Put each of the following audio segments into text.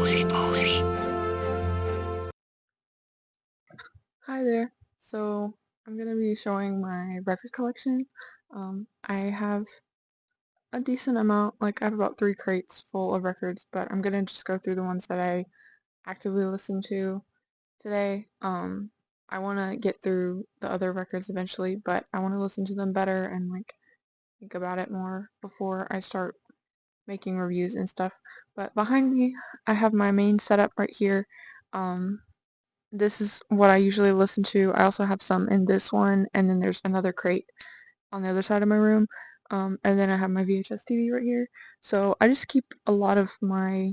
Hi there. So I'm gonna be showing my record collection. I have a decent amount, like I have about 3 crates full of records, but I'm gonna just go through the ones that I actively listen to today. I want to get through the other records eventually, but I want to listen to them better and like think about it more before I start making reviews and stuff. But behind me, I have my main setup right here. This is what I usually listen to. I also have some in this one, and then there's another crate on the other side of my room. And then I have my VHS TV right here. So I just keep a lot of my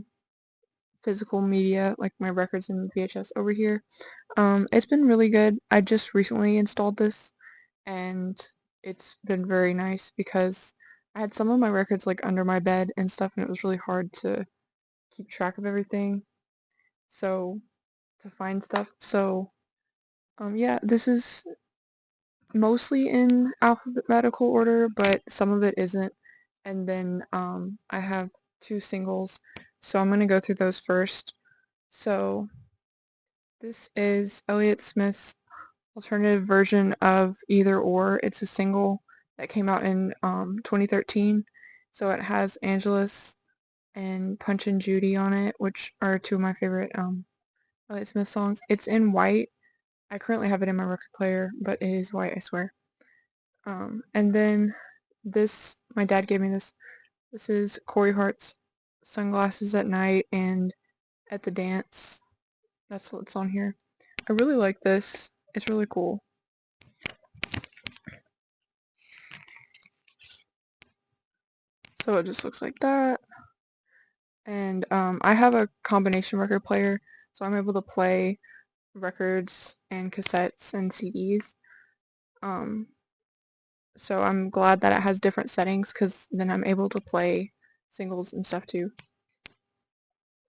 physical media, like my records and VHS over here. It's been really good. I just recently installed this, and it's been very nice because I had some of my records like under my bed and stuff, and it was really hard to keep track of everything. So to find stuff. So yeah, this is mostly in alphabetical order, but some of it isn't. And then I have 2 singles, so I'm gonna go through those first. So this is Elliott Smith's alternative version of Either or. It's a single that came out in 2013. So it has Angelus and Punch and Judy on it, which are 2 of my favorite Elliott Smith songs. It's in white. I currently have it in my record player, but it is white, I swear. And then this, my dad gave me this. This is Corey Hart's Sunglasses at Night and At the Dance. That's what's on here. I really like this. It's really cool. So it just looks like that. And I have a combination record player, so I'm able to play records and cassettes and CDs. So I'm glad that it has different settings because then I'm able to play singles and stuff too.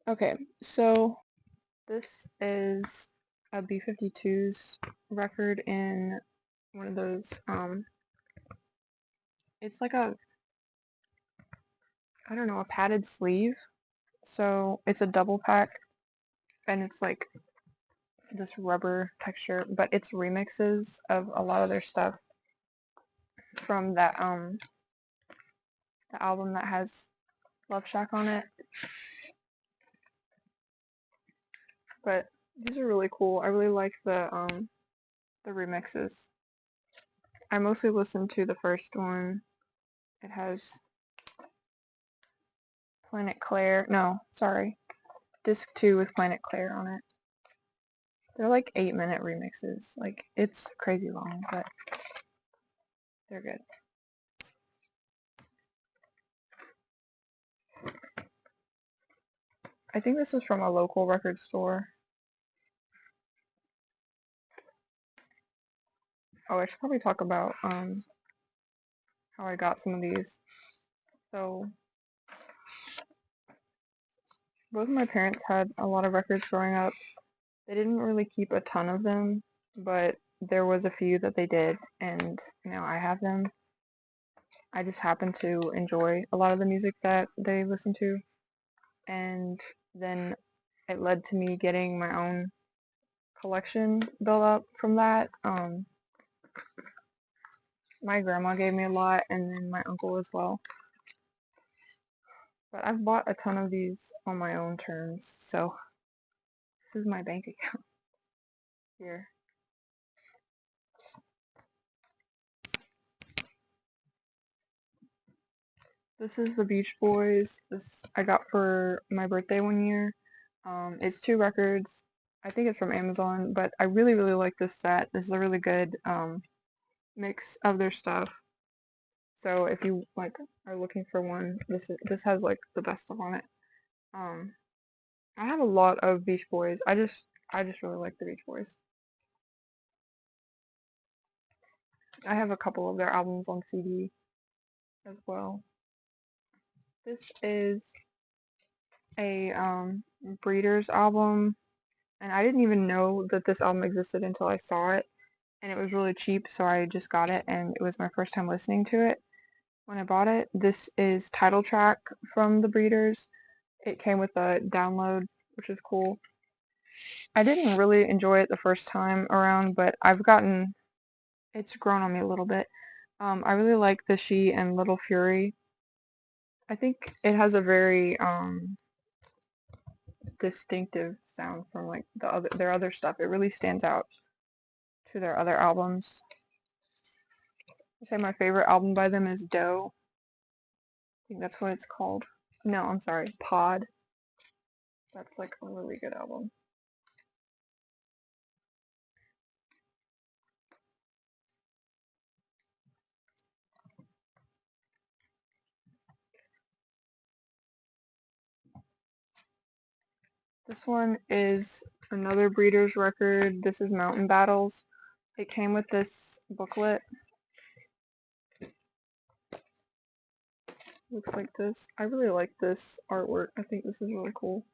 Okay, so this is a B-52's record in one of those, it's like a, I don't know, a padded sleeve. So it's a double pack and it's like this rubber texture, but it's remixes of a lot of their stuff from that, the album that has Love Shack on it. But these are really cool. I really like the remixes. I mostly listen to the first one. It has Planet Claire. No, sorry. Disc 2 with Planet Claire on it. They're like 8-minute remixes. Like, it's crazy long, but they're good. I think this was from a local record store. Oh, I should probably talk about how I got some of these. So, both of my parents had a lot of records growing up. They didn't really keep a ton of them, but there was a few that they did, and now I have them. I just happen to enjoy a lot of the music that they listen to, and then it led to me getting my own collection built up from that. My grandma gave me a lot, and then my uncle as well. But I've bought a ton of these on my own terms, so this is my bank account here. This is the Beach Boys. This I got for my birthday one year. It's 2 records. I think it's from Amazon, but I really, really like this set. This is a really good mix of their stuff. So if you like are looking for one, this has like the best stuff on it. I have a lot of Beach Boys. I just really like the Beach Boys. I have a couple of their albums on CD as well. This is a Breeders album, and I didn't even know that this album existed until I saw it, and it was really cheap, so I just got it, and it was my first time listening to it when I bought it. This is Title Track from the Breeders. It came with a download which is cool. I didn't really enjoy it the first time around, but it's grown on me a little bit. I really like the She and Little Fury. I think it has a very distinctive sound from like their other stuff. It really stands out to their other albums. I say my favorite album by them is Doe. I think that's what it's called. No, I'm sorry, Pod. That's like a really good album. This one is another Breeders record. This is Mountain Battles. It came with this booklet. Looks like this. I really like this artwork. I think this is really cool.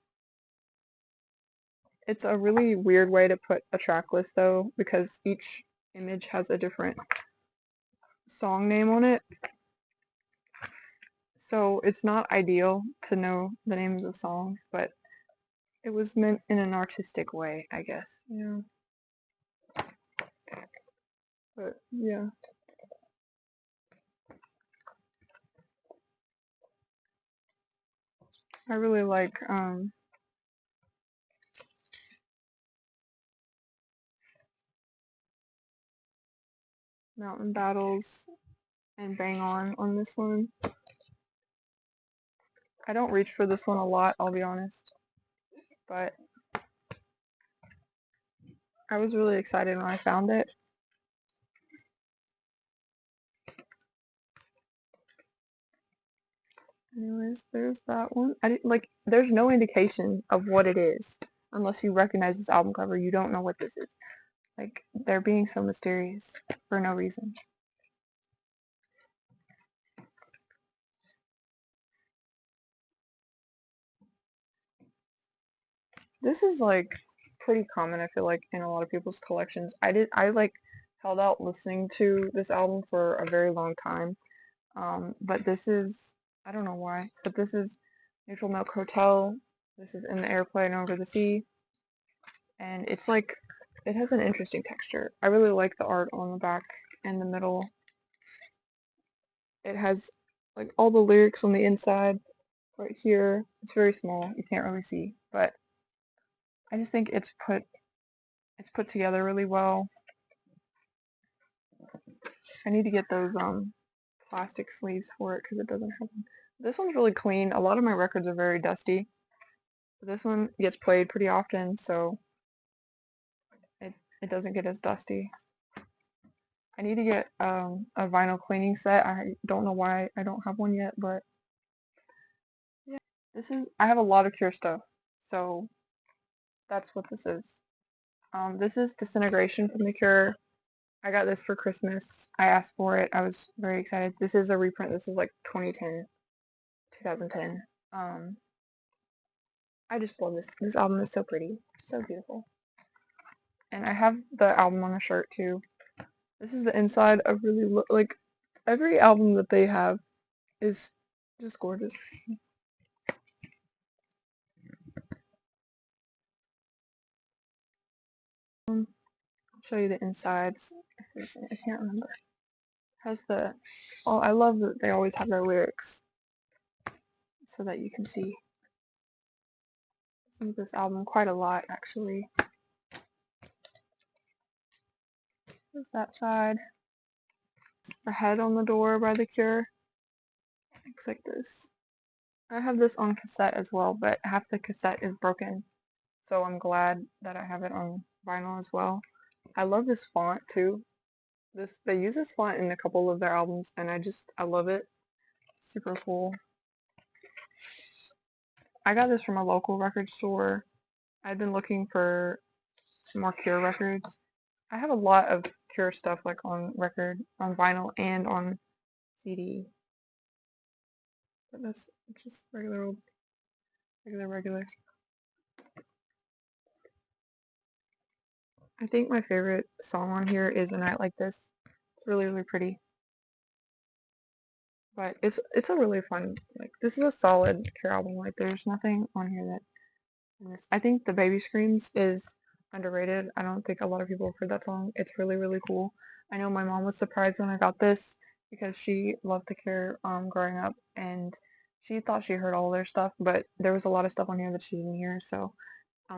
It's a really weird way to put a track list though, because each image has a different song name on it. So it's not ideal to know the names of songs, but it was meant in an artistic way, I guess, you know. But yeah. I really like Mountain Battles and Bang On this one. I don't reach for this one a lot, I'll be honest, but I was really excited when I found it. Anyways, there's that one. There's no indication of what it is unless you recognize this album cover. You don't know what this is. Like, they're being so mysterious for no reason. This is like pretty common, I feel like, in a lot of people's collections. I like held out listening to this album for a very long time. But this is, I don't know why, but this is Neutral Milk Hotel. This is In the Airplane Over the Sea. And it's like, it has an interesting texture. I really like the art on the back and the middle. It has like all the lyrics on the inside right here. It's very small, you can't really see, but I just think it's put together really well. I need to get those plastic sleeves for it because it doesn't have them. This one's really clean. A lot of my records are very dusty. But this one gets played pretty often, so it doesn't get as dusty. I need to get a vinyl cleaning set. I don't know why I don't have one yet, but yeah. I have a lot of Cure stuff, so that's what this is. This is Disintegration from The Cure. I got this for Christmas. I asked for it. I was very excited. This is a reprint. This is like 2010. I just love this. This album is so pretty. So beautiful. And I have the album on a shirt too. This is the inside. I really like every album that they have is just gorgeous. I'll show you the insides. I can't remember. Has the I love that they always have their lyrics so that you can see some of this album quite a lot actually. There's that side. The head on the door by The Cure. Looks like this. I have this on cassette as well, but half the cassette is broken. So I'm glad that I have it on vinyl as well. I love this font too. They use this font in a couple of their albums and I love it. Super cool. I got this from a local record store. I'd been looking for more Cure records. I have a lot of Cure stuff like on vinyl and on CD. But that's just regular. I think my favorite song on here is A Night Like This. It's really, really pretty. But it's a really fun, like, this is a solid Cure album. Like, there's nothing on here that I think the Baby Screams is underrated. I don't think a lot of people have heard that song. It's really, really cool. I know my mom was surprised when I got this because she loved The Cure growing up, and she thought she heard all their stuff, but there was a lot of stuff on here that she didn't hear, so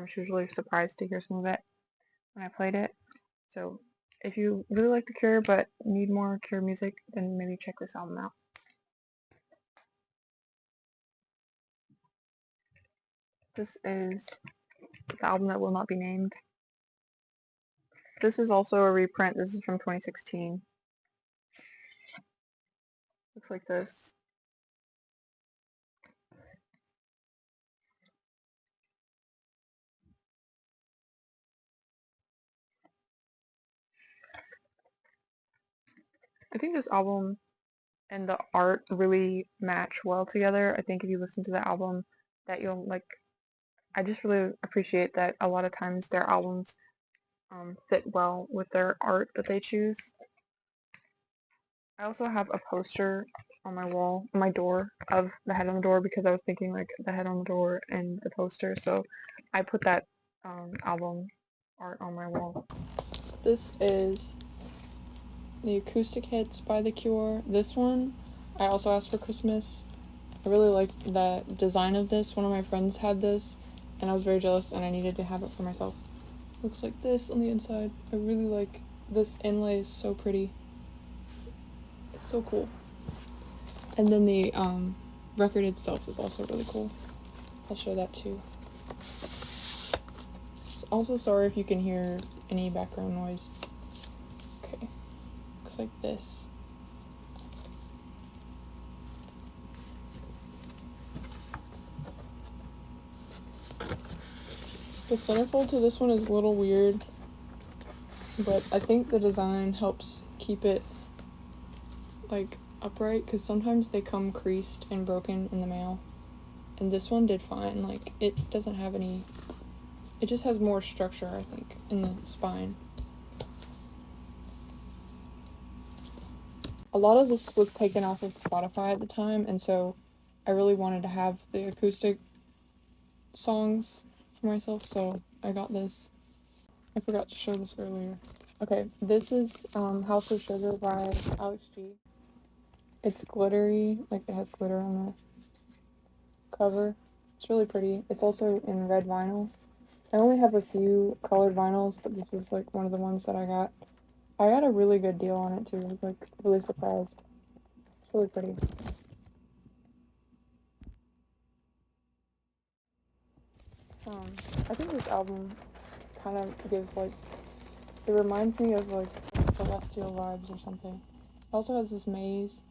she was really surprised to hear some of it when I played it. So if you really like The Cure but need more Cure music, then maybe check this album out. This is the album that will not be named. This is also a reprint. This is from 2016. Looks like this. I think this album and the art really match well together. I think if you listen to the album that you'll like, I just really appreciate that a lot of times their albums fit well with their art that they choose. I also have a poster on my wall, on my door, of the head on the door because I was thinking like the head on the door and the poster, so I put that album art on my wall. This is the acoustic hits by The Cure. This one I also asked for Christmas. I really like the design of this. One of my friends had this and I was very jealous and I needed to have it for myself. Looks like this on the inside. I really like this inlay, is so pretty. It's so cool. And then the record itself is also really cool. I'll show that too. Also sorry if you can hear any background noise. Okay. Looks like this. The centerfold to this one is a little weird, but I think the design helps keep it like upright because sometimes they come creased and broken in the mail, and this one did fine. Like it doesn't have any, it just has more structure, I think, in the spine. A lot of this was taken off of Spotify at the time, and so I really wanted to have the acoustic songs for myself, so I got this. I forgot to show this earlier. Okay, this is House of Sugar by 𝐒𝐤𝐢𝐚𝐥𝐬. It's glittery, like it has glitter on the cover. It's really pretty. It's also in red vinyl. I only have a few colored vinyls, but this was like one of the ones that I got. I got a really good deal on it too. I was like really surprised. It's really pretty. I think this album kind of gives like, it reminds me of like celestial vibes or something. It also has this maze.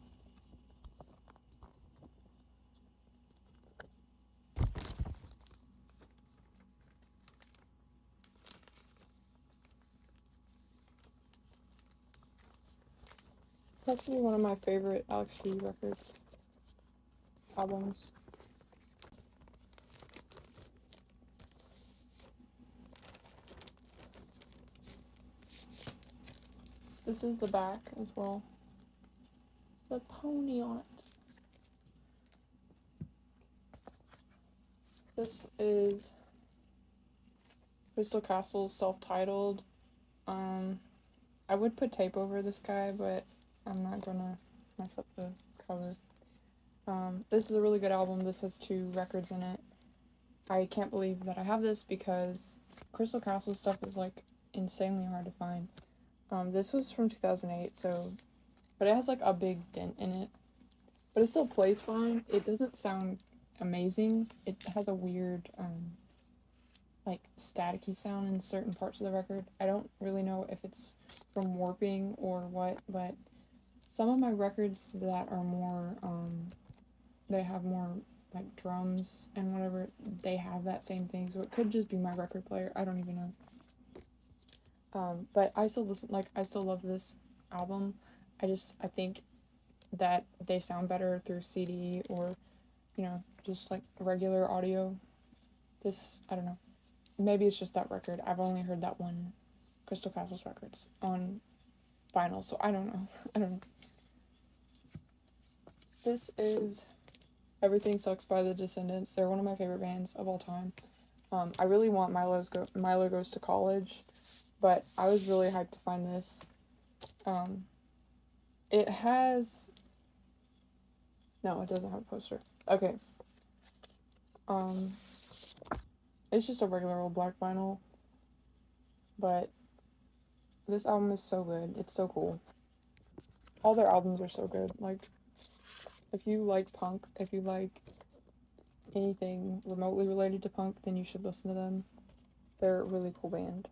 That's one of my favorite 𝐒𝐤𝐢𝐚𝐥𝐬 records, albums. This is the back as well. It's a pony on it. This is Crystal Castle's self-titled. I would put tape over this guy, but I'm not gonna mess up the cover. This is a really good album. This has 2 records in it. I can't believe that I have this because Crystal Castle stuff is like insanely hard to find. This was from 2008, so, but it has like a big dent in it. But it still plays fine. It doesn't sound amazing. It has a weird, like, staticky sound in certain parts of the record. I don't really know if it's from warping or what, but some of my records that are more, they have more, like, drums and whatever, they have that same thing, so it could just be my record player. I don't even know. But I still I still love this album. I think that they sound better through CD or, you know, just like regular audio. I don't know. Maybe it's just that record. I've only heard that one, Crystal Castle's records, on vinyl, so I don't know. I don't know. This is Everything Sucks by the Descendants. They're one of my favorite bands of all time. I really want Milo Goes to College, but I was really hyped to find this. It has... No, it doesn't have a poster. Okay. It's just a regular old black vinyl, but this album is so good. It's so cool. All their albums are so good. Like, if you like punk, if you like anything remotely related to punk, then you should listen to them. They're a really cool band.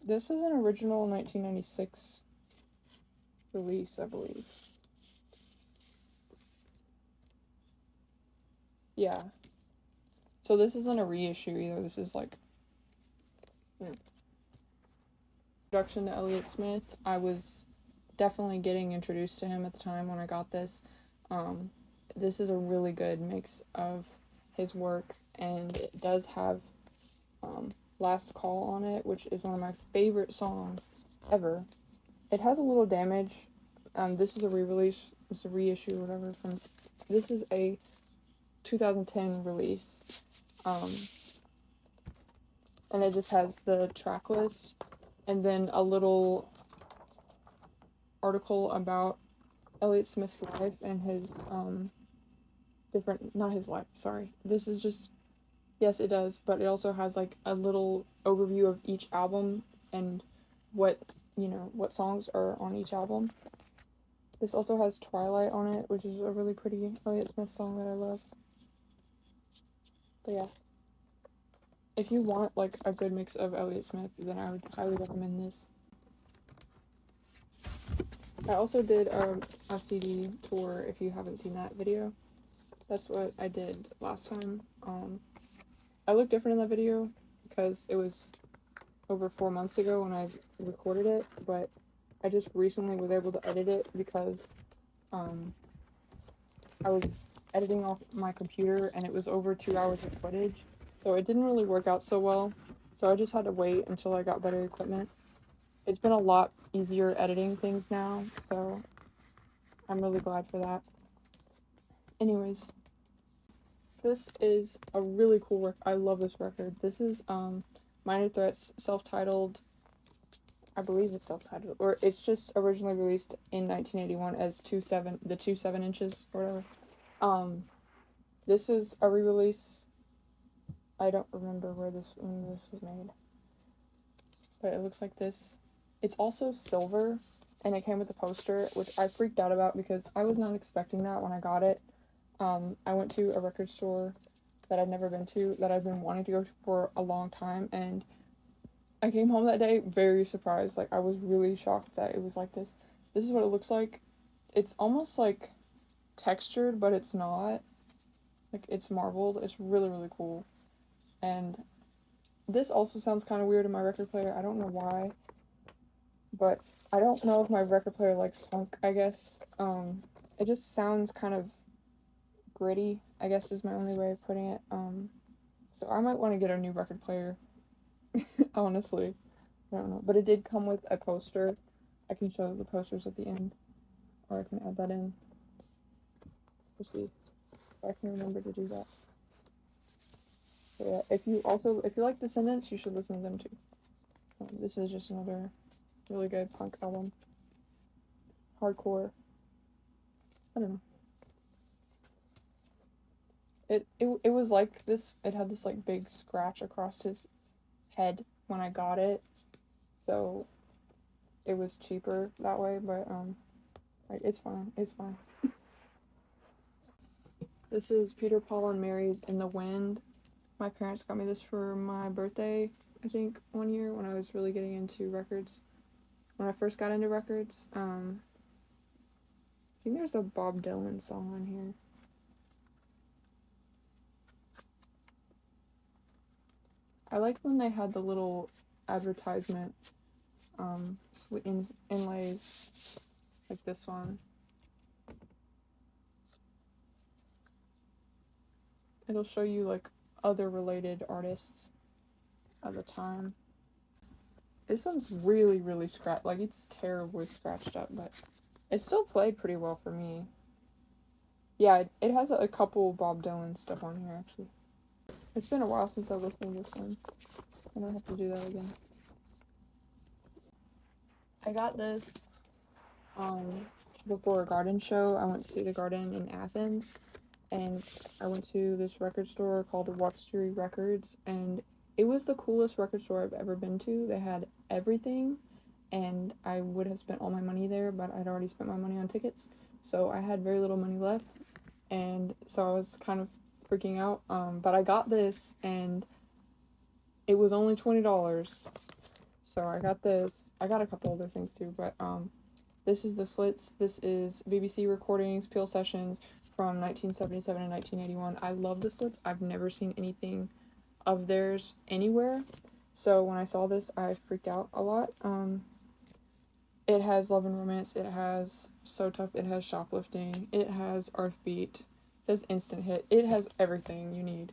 This is an original 1996 release, I believe. Yeah. So this isn't a reissue either. This is like... Introduction to Elliott Smith. I was definitely getting introduced to him at the time when I got this. This is a really good mix of his work, and it does have Last Call on it, which is one of my favorite songs ever. It has a little damage. This is a re-release, it's a reissue, whatever. This is a 2010 release, and it just has the track list, and then a little article about Elliott Smith's life and his, not his life, sorry. This is just, yes, it does, but it also has, like, a little overview of each album and what songs are on each album. This also has Twilight on it, which is a really pretty Elliott Smith song that I love. But yeah. If you want, like, a good mix of Elliott Smith, then I would highly recommend this. I also did a CD tour, if you haven't seen that video. That's what I did last time. I look different in that video because it was over 4 months ago when I recorded it, but I just recently was able to edit it because I was editing off my computer and it was over 2 hours of footage, so it didn't really work out so well, so I just had to wait until I got better equipment. It's been a lot easier editing things now, so I'm really glad for that. Anyways, this is a really cool record. I love this record. This is Minor Threat's self-titled, I believe it's self-titled, or it's just originally released in 1981 as 2 inches or whatever. This is a re-release. I don't remember when this was made, but it looks like this. It's also silver, and it came with a poster, which I freaked out about because I was not expecting that when I got it. I went to a record store that I'd never been to, that I've been wanting to go to for a long time, and I came home that day very surprised. Like, I was really shocked that it was like this. This is what it looks like. It's almost like textured, but it's not. Like, it's marbled. It's really, really cool. And this also sounds kind of weird in my record player. I don't know why, but I don't know if my record player likes punk, I guess. It just sounds kind of gritty, I guess is my only way of putting it. So I might want to get a new record player. Honestly, I don't know, but it did come with a poster. I can show the posters at the end, or I can add that in. We'll see if I can remember to do that. So yeah, if you like Descendants, you should listen to them too. This is just another really good punk album. Hardcore. I don't know. It was like this. It had this like big scratch across his head when I got it, so it was cheaper that way, but like, it's fine. This is Peter, Paul, and Mary's In the Wind. My parents got me this for my birthday, I think, one year when I was really getting into records. When I first got into records, I think there's a Bob Dylan song on here. I liked when they had the little advertisement inlays, like this one. It'll show you like other related artists at the time. This one's really, really scratched. Like, it's terribly scratched up, but it still played pretty well for me. Yeah, it has a couple Bob Dylan stuff on here, actually. It's been a while since I listened to this one. I don't have to do that again. I got this before a garden show. I went to see the garden in Athens, and I went to this record store called Water Records, and it was the coolest record store I've ever been to. They had everything, and I would have spent all my money there, but I'd already spent my money on tickets, so I had very little money left, and so I was kind of freaking out, but I got this, and it was only $20, so I got this. I got a couple other things too, but this is the Slits. This is BBC recordings, Peel sessions from 1977 and 1981. I love the Slits. I've never seen anything of theirs anywhere, so when I saw this, I freaked out a lot. It has Love and Romance, it has So Tough, it has Shoplifting, it has Earthbeat, it has Instant Hit, it has everything you need.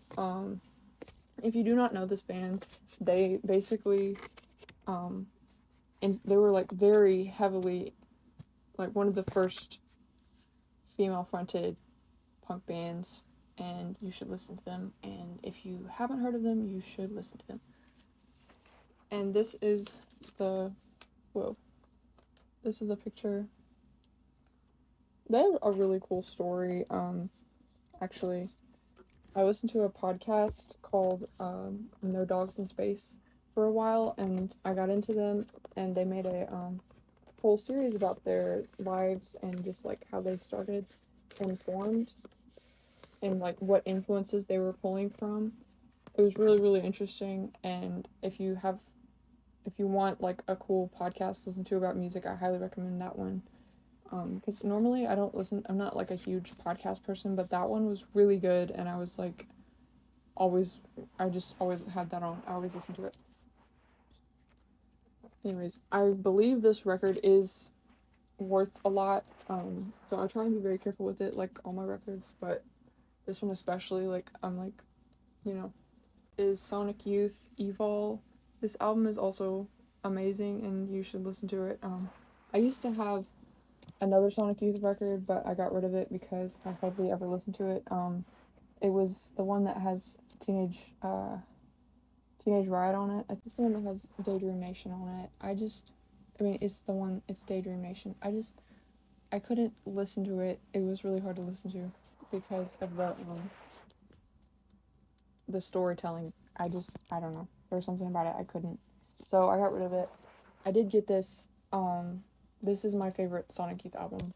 If you do not know this band, they basically, and they were like very heavily, like one of the first female-fronted punk bands, and you should listen to them, and if you haven't heard of them, you should listen to them. And this is the, this is the picture. They have a really cool story, actually. I listened to a podcast called No Dogs in Space for a while, and I got into them, and they made a whole series about their lives and just like how they started and formed and like what influences they were pulling from. It was really, really interesting, and if you want like a cool podcast to listen to about music, I highly recommend that one. Because normally I'm not like a huge podcast person, but that one was really good, and I was like, I just always had that on. I always listen to it. Anyways, I believe this record is worth a lot, so I try and be very careful with it, like all my records, but this one especially, like, I'm like, is Sonic Youth Evol. This album is also amazing, and you should listen to it. I used to have another Sonic Youth record, but I got rid of it because I hardly ever listened to it. It was the one that has Teenage Riot on it. It's the one that has Daydream Nation on it. It's Daydream Nation. I couldn't listen to it. It was really hard to listen to because of the storytelling. I don't know. There was something about it I couldn't. So I got rid of it. I did get this. This is my favorite Sonic Youth album.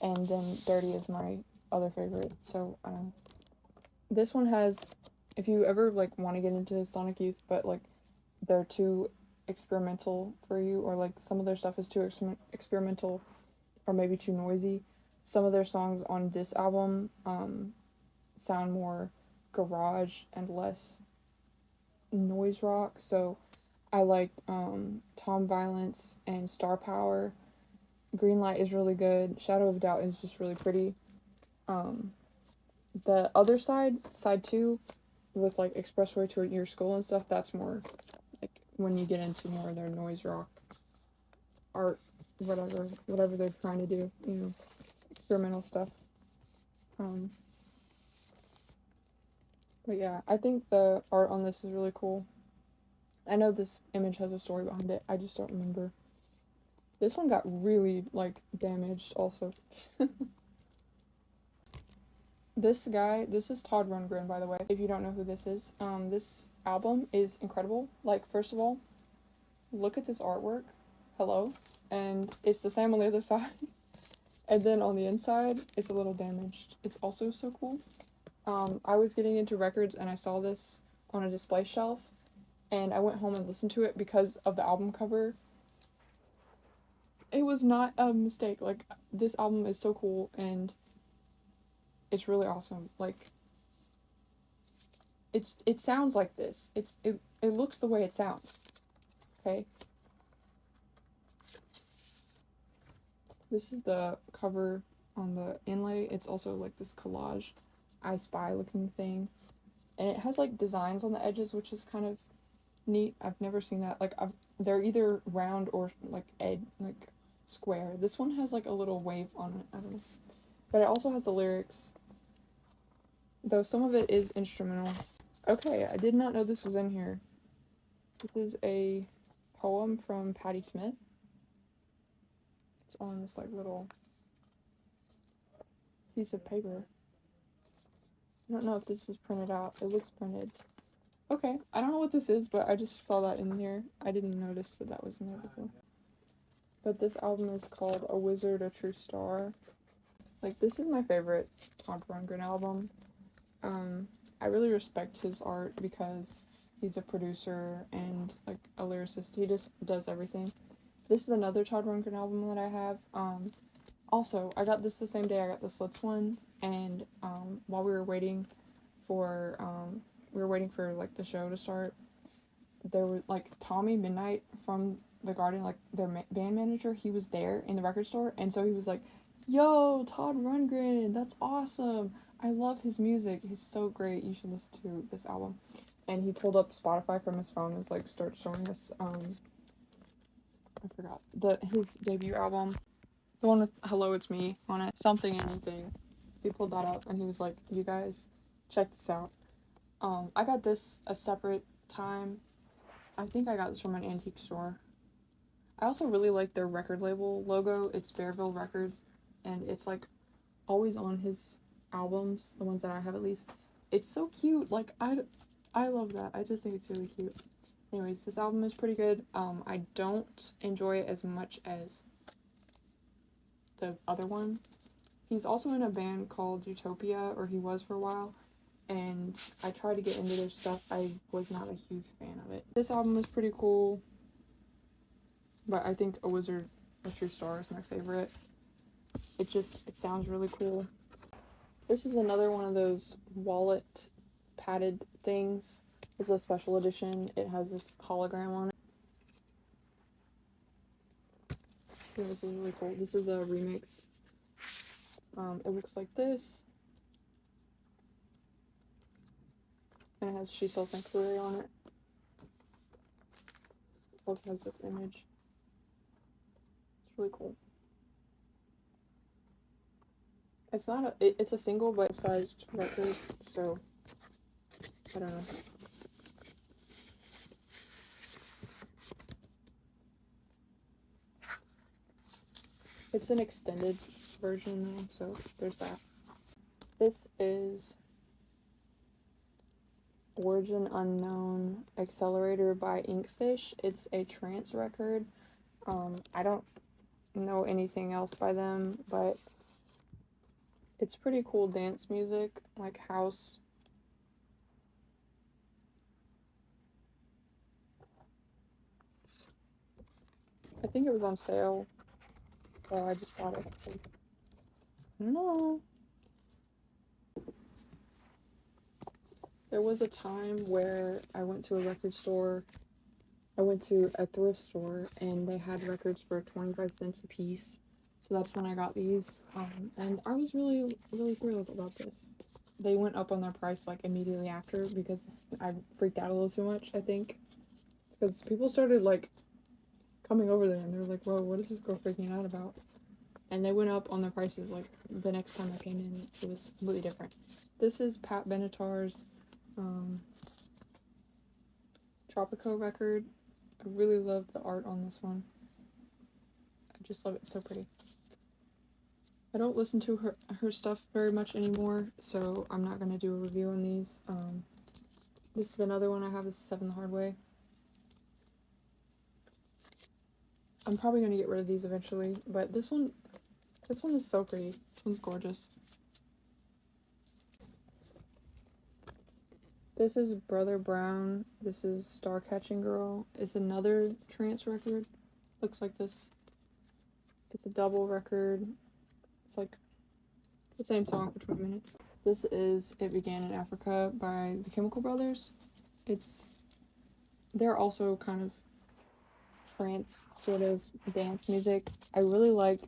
And then Dirty is my other favorite. So, this one has, if you ever, like, want to get into Sonic Youth, but, like, they're too experimental for you, or, like, some of their stuff is too experimental, or maybe too noisy, some of their songs on this album, sound more garage and less noise rock, so I like, Tom Violence and Star Power. Green Light is really good. Shadow of Doubt is just really pretty. The other side 2, with like Expressway to Your School and stuff, that's more like when you get into more of their noise rock art, whatever they're trying to do, experimental stuff. But yeah, I think the art on this is really cool. I know this image has a story behind it, I just don't remember. This one got really, like, damaged also. This is Todd Rundgren, by the way, if you don't know who this is. This album is incredible. Like, first of all, look at this artwork. Hello. And it's the same on the other side. And then on the inside, it's a little damaged. It's also so cool. I was getting into records, and I saw this on a display shelf, and I went home and listened to it because of the album cover. It was not a mistake. Like, this album is so cool, and it's really awesome. Like, it sounds like this. It looks the way it sounds. Okay? This is the cover on the inlay. It's also like this collage, I Spy looking thing. And it has like designs on the edges, which is kind of neat. I've never seen that. Like, they're either round or like square. This one has like a little wave on it. I don't know. But it also has the lyrics, though some of it is instrumental. Okay, I did not know this was in here. This is a poem from Patti Smith. It's on this like little piece of paper. I don't know if this was printed out. It looks printed. Okay, I don't know what this is, but I just saw that in here. I didn't notice that that was in there before. But this album is called A Wizard, a True Star. Like, this is my favorite Todd Rundgren album. I really respect his art because he's a producer and like a lyricist. He just does everything. This is another Todd Rundgren album that I have. Also, I got this the same day I got the Slits one, and while we were waiting for like the show to start, there was like Tommy Midnight from The Guardian, like their band manager, he was there in the record store, and so he was like, "Yo, Todd Rundgren, that's awesome. I love his music. He's so great. You should listen to this album." And he pulled up Spotify from his phone and was like, start showing us I forgot his debut album, the one with "Hello, It's Me" on it, Something Anything. He pulled that up and he was like, "You guys, check this out." I got this a separate time. I think I got this from an antique store. I also really like their record label logo. It's Bearville Records, and it's like always on his albums, the ones that I have at least. It's so cute. Like, I love that. I just think it's really cute. Anyways, this album is pretty good. I don't enjoy it as much as the other one. He's also in a band called Utopia, or he was for a while, and I tried to get into their stuff. I was not a huge fan of it. This album is pretty cool, but I think A Wizard, a True Star is my favorite. It sounds really cool. This is another one of those wallet padded things. It's a special edition. It has this hologram on it. Yeah, this is really cool. This is a remix. It looks like this. And it has 𝐒𝐸 𝐒𝐈𝐸 on it. It also has this image. It's really cool. It's not it's a single but sized record, so I don't know. It's an extended version though, so there's that. This is Origin Unknown Accelerator by Inkfish. It's a trance record. I don't know anything else by them, but it's pretty cool dance music, like house. I think it was on sale, so I just bought it. I don't know. There was a time where I went to a record store. I went to a thrift store and they had records for 25 cents a piece. So that's when I got these. And I was really, really thrilled about this. They went up on their price like immediately after because I freaked out a little too much, I think. Because people started like coming over there and they were like, "Whoa, what is this girl freaking out about?" And they went up on their prices like the next time I came in. It was completely different. This is Pat Benatar's Tropico record. I really love the art on this one. I just love it. It's so pretty. I don't listen to her stuff very much anymore, so I'm not going to do a review on these. This is another one I have. This is Seven the Hard Way. I'm probably going to get rid of these eventually, but this one is so pretty. This one's gorgeous. This is Brother Brown. This is Starcatching Girl. It's another trance record. Looks like this. It's a double record. It's like the same song for 20 minutes. This is It Began in Africa by the Chemical Brothers. They're also kind of trance sort of dance music. I really like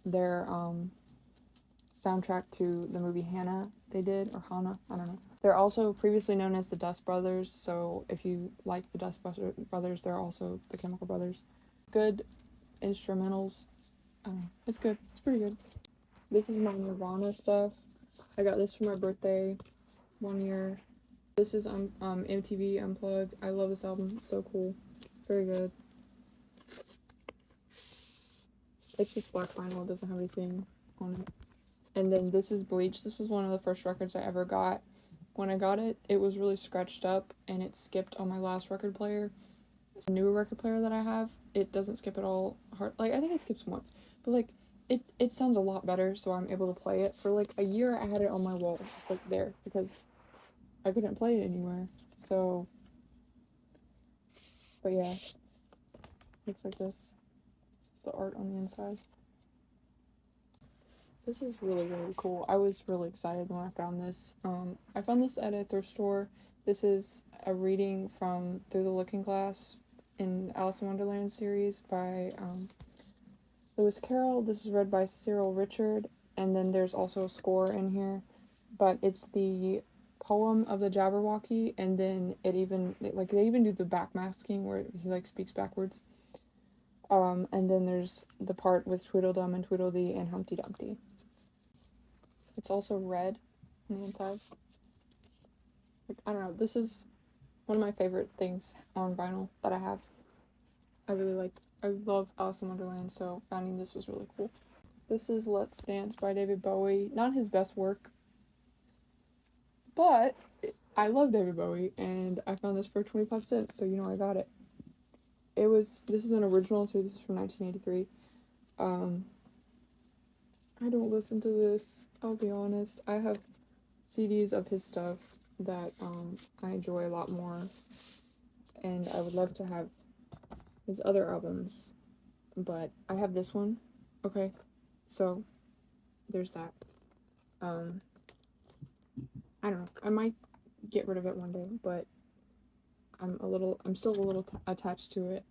their soundtrack to the movie Hannah they did, or Hannah, I don't know. They're also previously known as the Dust Brothers, so if you like the Dust Brothers, they're also the Chemical Brothers. Good instrumentals. It's good. It's pretty good. This is my Nirvana stuff. I got this for my birthday one year. This is MTV Unplugged. I love this album. It's so cool. Very good. It's just black vinyl. It doesn't have anything on it. And then this is Bleach. This is one of the first records I ever got. When I got it, it was really scratched up and it skipped on my last record player. This newer record player that I have, it doesn't skip at all hard. Like, I think it skips once, but like it sounds a lot better, so I'm able to play it. For like a year I had it on my wall, just like there, because I couldn't play it anywhere. So, but yeah, looks like this. It's the art on the inside. This is really, really cool. I was really excited when I found this. I found this at a thrift store. This is a reading from Through the Looking Glass in Alice in Wonderland series by Lewis Carroll. This is read by Cyril Richard, and then there's also a score in here, but it's the poem of the Jabberwocky, and then they even do the backmasking where he like speaks backwards. And then there's the part with Tweedledum and Tweedledee and Humpty Dumpty. It's also red on the inside. Like, I don't know, this is one of my favorite things on vinyl that I have. I love Alice in Wonderland, so finding this was really cool. This is Let's Dance by David Bowie. Not his best work, but I love David Bowie, and I found this for 25 cents, so I got it. This is an original too, this is from 1983. I don't listen to this, I'll be honest. I have CDs of his stuff that I enjoy a lot more, and I would love to have his other albums, but I have this one. Okay, so there's that. I don't know, I might get rid of it one day, but I'm still a little attached to it.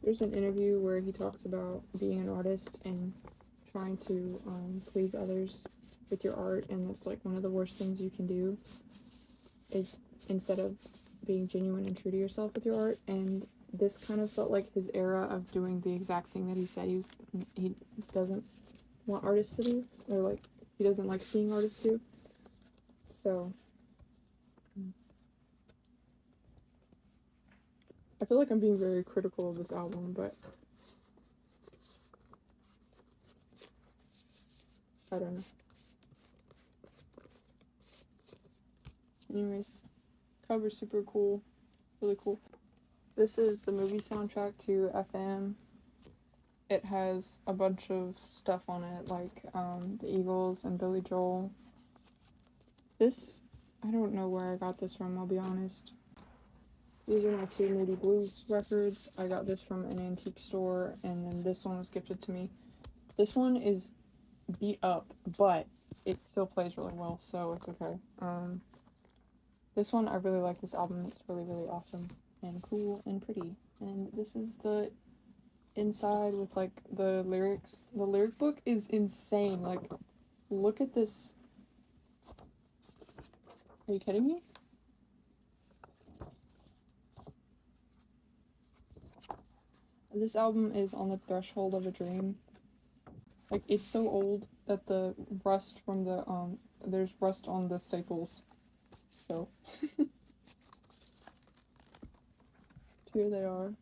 There's an interview where he talks about being an artist and trying to please others with your art, and that's like one of the worst things you can do, is instead of being genuine and true to yourself with your art. And this kind of felt like his era of doing the exact thing that he said he doesn't want artists to do, or like he doesn't like seeing artists do. So I feel like I'm being very critical of this album, but I don't know. Anyways, cover's super cool, really cool. This is the movie soundtrack to FM. It has a bunch of stuff on it, like the Eagles and Billy Joel. This, I don't know where I got this from, I'll be honest. These are my two Moody Blues records. I got this from an antique store, and then this one was gifted to me. This one is beat up, but it still plays really well, so it's okay. This one, I really like this album. It's really, really awesome and cool and pretty. And this is the inside with like the lyrics. The lyric book is insane. Like, look at this. Are you kidding me? This album is On the Threshold of a Dream. Like, it's so old that the rust from the there's rust on the staples. So here they are.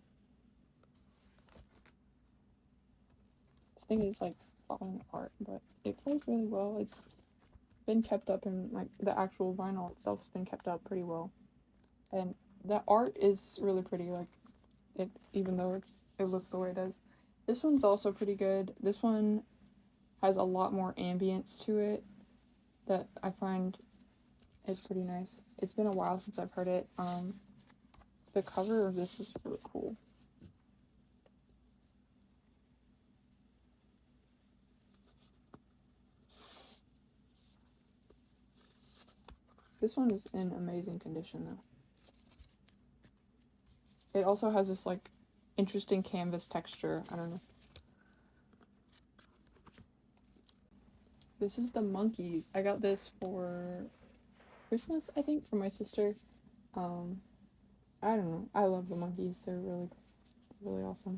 This thing is like falling apart, but it plays really well. It's been kept up, and like the actual vinyl itself has been kept up pretty well, and the art is really pretty. Like, it, even though it looks the way it does. This one's also pretty good. This one has a lot more ambience to it that I find is pretty nice. It's been a while since I've heard it. The cover of this is really cool. This one is in amazing condition though. It also has this like interesting canvas texture. I don't know. This is the Monkees. I got this for Christmas, I think, for my sister. I don't know. I love the Monkees. They're really, really awesome.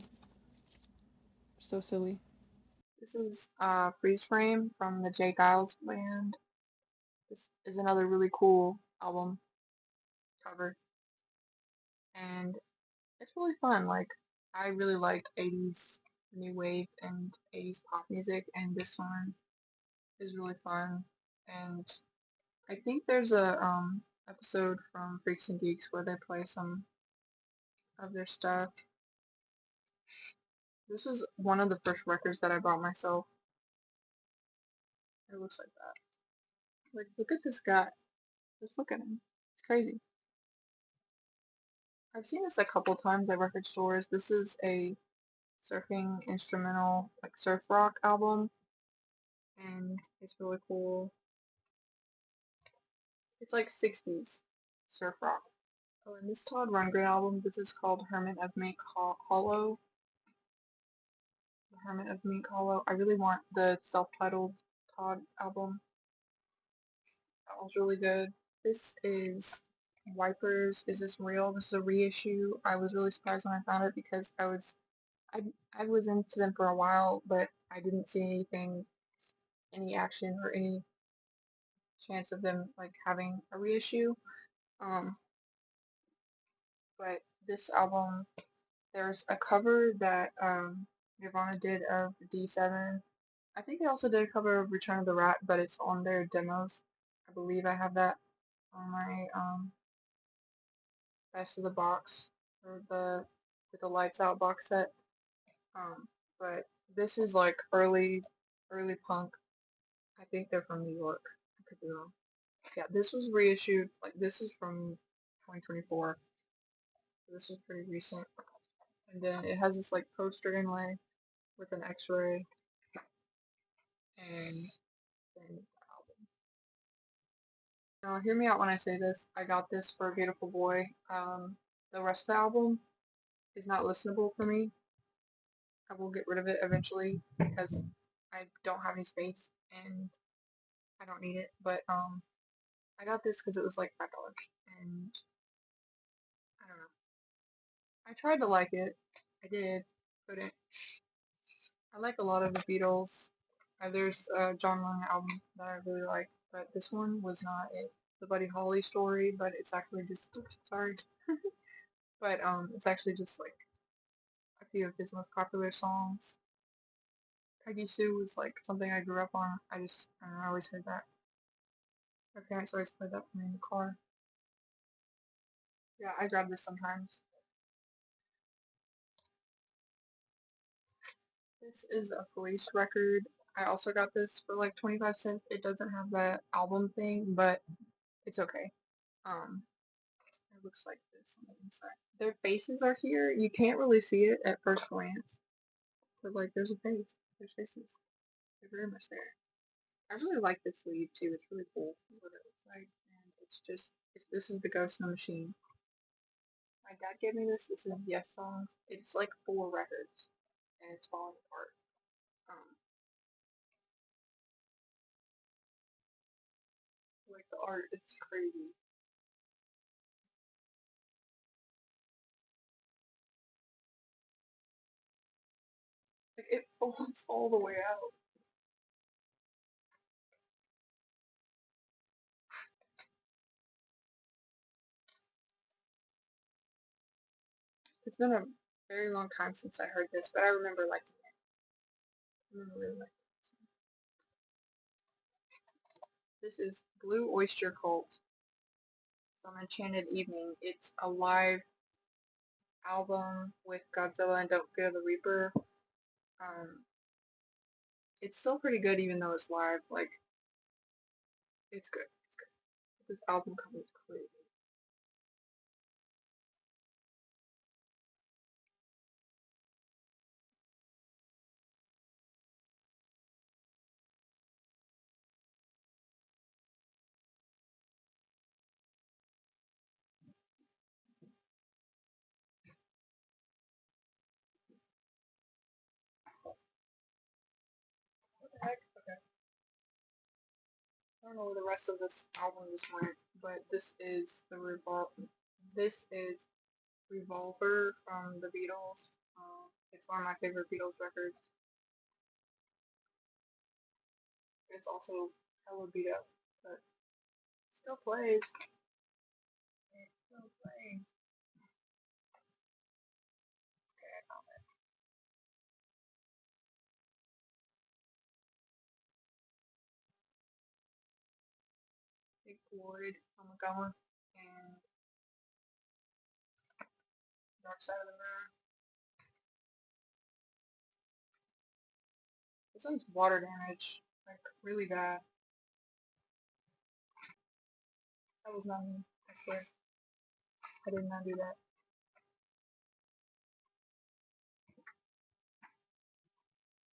So silly. This is Freeze Frame from the 𝐒𝐿𝐢𝐚𝐥𝐬 band. This is another really cool album. cover, and it's really fun. Like, I really like 80s new wave and 80s pop music, and this one is really fun. And I think there's a episode from Freaks and Geeks where they play some of their stuff. This was one of the first records that I bought myself. It looks like that. Like, look at this guy. Just look at him. It's crazy. I've seen this a couple times at record stores. This is a surfing instrumental, like surf rock album, and it's really cool. It's like 60s surf rock. Oh, and this Todd Rundgren album, this is called Hermit of 𝐒𝐿𝐴𝐤. The Hermit of 𝐒𝐿𝐴𝐤. I really want the self-titled Todd album. That was really good. This is Wipers. Is This Real? This is a reissue. I was really surprised when I found it because I was into them for a while, but I didn't see any action or any chance of them like having a reissue. But this album, there's a cover that Nirvana did of D7. I think they also did a cover of Return of the Rat, but it's on their demos. I believe I have that on my Best of the Box, or the with the Lights Out box set. But this is like early punk. I think they're from New York. I could be wrong. Yeah, this was reissued. Like, this is from 2024. So this was pretty recent. And then it has this like poster inlay with an X-ray, and then the album. Now, hear me out when I say this. I got this for a Beautiful Boy. The rest of the album is not listenable for me. I will get rid of it eventually because I don't have any space and I don't need it. But I got this because it was like $5, and I don't know. I tried to like it. I did, but I like a lot of the Beatles. There's a John Lennon album that I really like, but this one was not it. The Buddy Holly story, but it's actually just, oops, sorry. But it's actually just like a few of his most popular songs. Peggy Sue was like something I grew up on. I don't know, I always heard that. My parents always played that for me in the car. Yeah, I grab this sometimes. This is a Police record. I also got this for like 25 cents. It doesn't have that album thing, but it's okay. It looks like this on the inside. Their faces are here. You can't really see it at first glance, but like there's a face. There's faces. They're very much there. I really like this sleeve too. It's really cool. This is what it looks like, and this is the Ghost in the Machine. My dad gave me this. This is Yessongs. It's like 4 records, and it's falling apart. Um, like the art, it's crazy. Like it folds all the way out. It's been a very long time since I heard this, but I remember liking it. I remember really liking it. This is Blue Oyster Cult. It's on Enchanted Evening. It's a live album with Godzilla and Don't Fear the Reaper. Um, it's still pretty good even though it's live. Like, it's good. It's good. This album cover is crazy. What the heck? Okay. I don't know where the rest of this album just went, but this is This is Revolver from the Beatles. It's one of my favorite Beatles records. It's also hella beat up, but still plays. playing? Okay, I found it. Big Floyd, 𝐒𝐿𝐷𝐤𝐚, and Dark Side of the Moon. This one's water damage, like really bad. That was not me, I swear. I did not do that.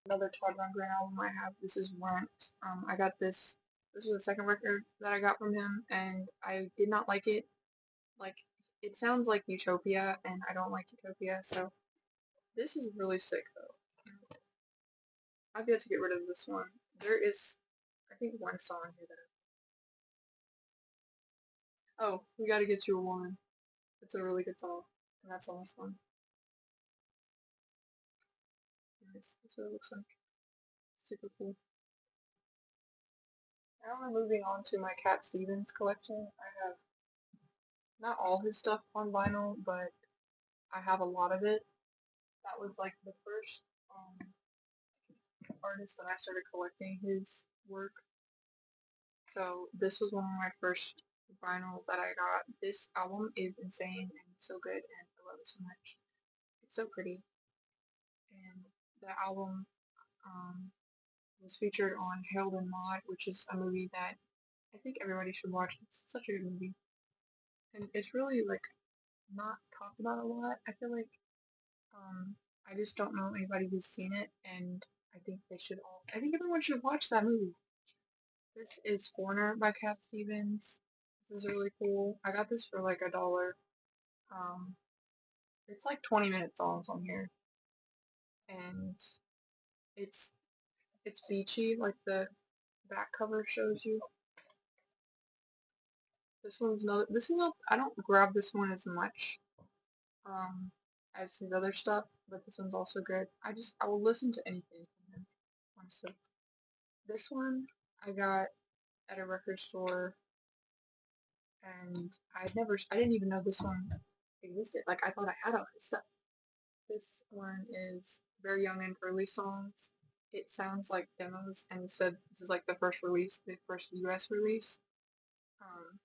Another Todd Rundgren album I have. This is Rent. I got this. This was the second record that I got from him, and I did not like it. Like, it sounds like Utopia, and I don't like Utopia, so this is really sick, though. I've yet to get rid of this one. There is, I think, one song here that Oh, We Gotta Get You a Woman. It's a really good song, and that's on this one. That's what it looks like. Super cool. Now we're moving on to my Cat Stevens collection. I have not all his stuff on vinyl, but I have a lot of it. That was like the first artist that I started collecting his work. So this was one of my first vinyl that I got. This album is insane and so good, and I love it so much. It's so pretty. And the album was featured on Harold and Maude, which is a movie that I think everybody should watch. It's such a good movie. And it's really like not talked about a lot. I feel like I just don't know anybody who's seen it, and I think they should all. I think everyone should watch that movie. This is Foreigner by Cat Stevens. This is really cool. I got this for like $1. Um, it's like 20-minute songs on here, and it's it's beachy, like the back cover shows you. This one's no. This is not. I don't grab this one as much as his other stuff, but this one's also good. I will listen to anything from him, honestly. This one I got at a record store, and I didn't even know this one existed. Like, I thought I had all his stuff. This one is very young and early songs. It sounds like demos, and it said this is like the first release, the first US release. Um,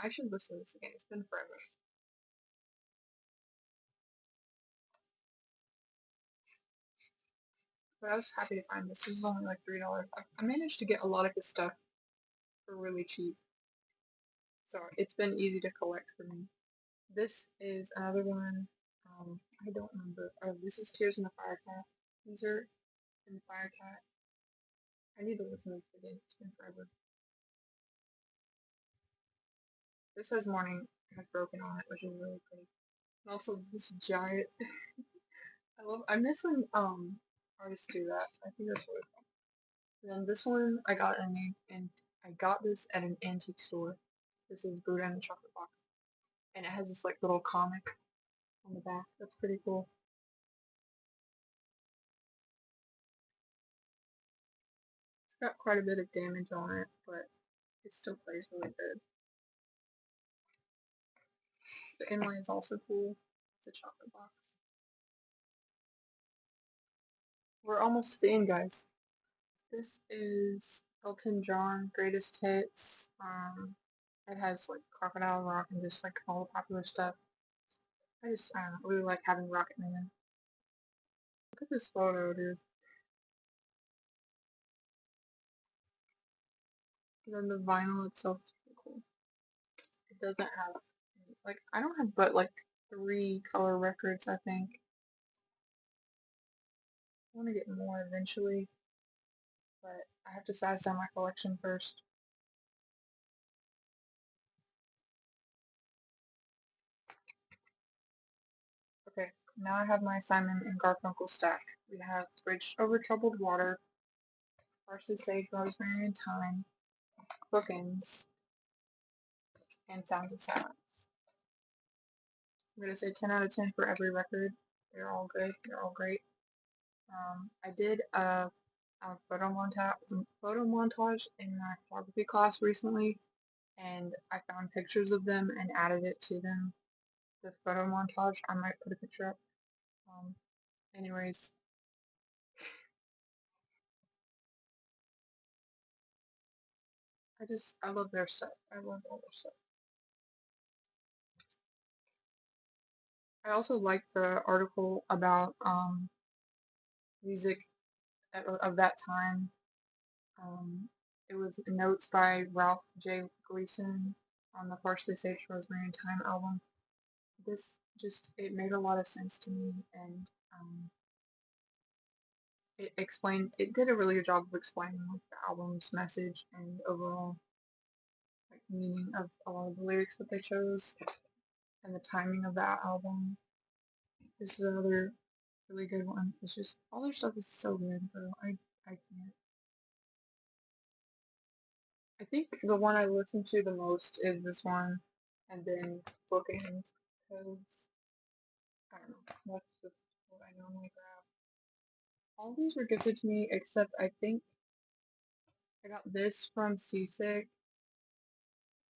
I should listen to this again. It's been forever. But I was happy to find this. This is only like $3. I managed to get a lot of his stuff for really cheap. So it's been easy to collect for me. This is another one. I don't remember. Oh, this is Tears in the Fire Cat. These are in the Fire Cat. I need to listen to this again. It's been forever. This has Morning Has Broken on it, which is really pretty. And also this giant. I miss when artists do that. I think that's really fun. And then this one I got this at an antique store. This is Buddha and the Chocolate Box, and it has this like little comic on the back. That's pretty cool. It's got quite a bit of damage on it, but it still plays really good. The inlay is also cool. It's a chocolate box. We're almost to the end, guys. This is Elton John Greatest Hits. It has like Crocodile Rock and just like all the popular stuff. I don't know, really like having Rocket Man. Look at this photo, dude. And then the vinyl itself is pretty cool. It doesn't have like I don't have but like 3 color records, I think. I want to get more eventually, but I have to satisfy my collection first. Okay, now I have my Simon and Garfunkel stack. We have Bridge Over Troubled Water, Parsley, Sage, Rosemary, and Thyme, Bookends, and Sounds of Silence. I'm going to say 10 out of 10 for every record. They're all good. They're all great. I did a photo montage in my photography class recently, and I found pictures of them and added it to them. The photo montage, I might put a picture up. Anyways, I love their stuff. I love all their stuff. I also like the article about music of that time. It was notes by Ralph J. Gleason on the Partially Saved Rosemary and Thyme album. It made a lot of sense to me, and it did a really good job of explaining like the album's message and overall like meaning of a lot of the lyrics that they chose and the timing of that album. This is another really good one. It's just all their stuff is so good, bro. I can't. I think the one I listen to the most is this one, and then Bookings, because I don't know. That's just what I normally grab. All these were gifted to me, except I think I got this from 𝐒𝐸𝐤𝐿.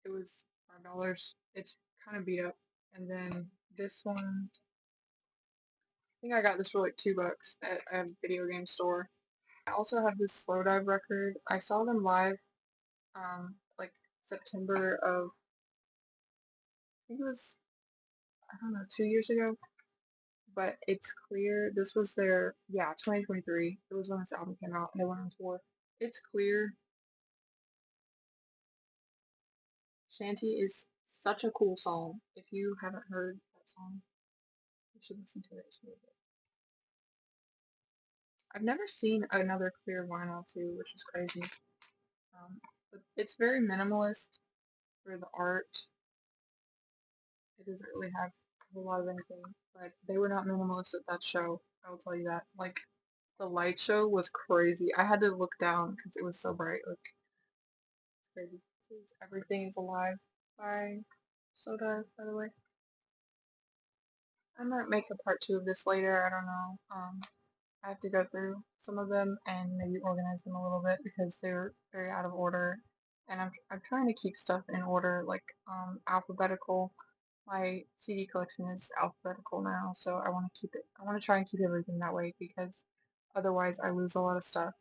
It was $5. It's kind of beat up. And then this one, I think I got this for like $2 at a video game store. I also have this Slowdive record. I saw them live, like September of, I think it was, I don't know, 2 years ago. But it's clear, this was their, 2023. It was when this album came out and they went on tour. It's clear. Shanty is such a cool song. If you haven't heard that song, you should listen to it. It's really good. I've never seen another clear vinyl too, which is crazy. But it's very minimalist for the art. It doesn't really have a lot of anything, but they were not minimalist at that show. I will tell you that. Like, the light show was crazy. I had to look down because it was so bright. Like, it's crazy. This is Everything is Alive by Soda, by the way. I might make a part 2 of this later. I don't know. I have to go through some of them and maybe organize them a little bit because they're very out of order. And I'm trying to keep stuff in order, like alphabetical. My CD collection is alphabetical now, so I want to keep it. I want to try and keep everything that way because otherwise I lose a lot of stuff.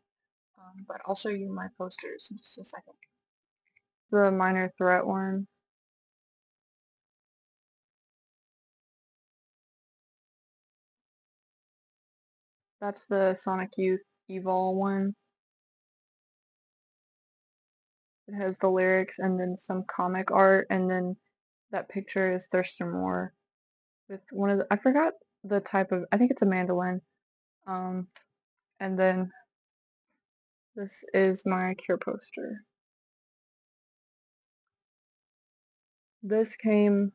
But I'll show you my posters in just a second. The Minor Threat one. That's the Sonic Youth Evol one. It has the lyrics and then some comic art, and then that picture is Thurston Moore with one of the, I forgot the type of, I think it's a mandolin. And then this is my Cure poster. This came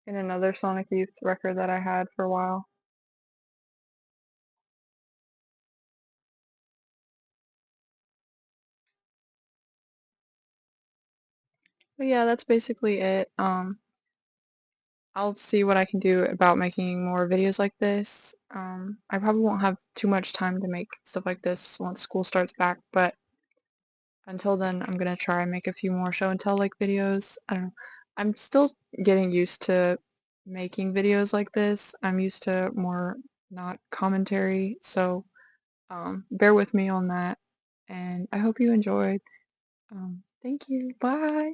in another Sonic Youth record that I had for a while. But yeah, that's basically it. I'll see what I can do about making more videos like this. I probably won't have too much time to make stuff like this once school starts back, but until then, I'm gonna try and make a few more show and tell like videos. I don't know. I'm still getting used to making videos like this. I'm used to more not commentary, so bear with me on that. And I hope you enjoyed. Thank you. Bye.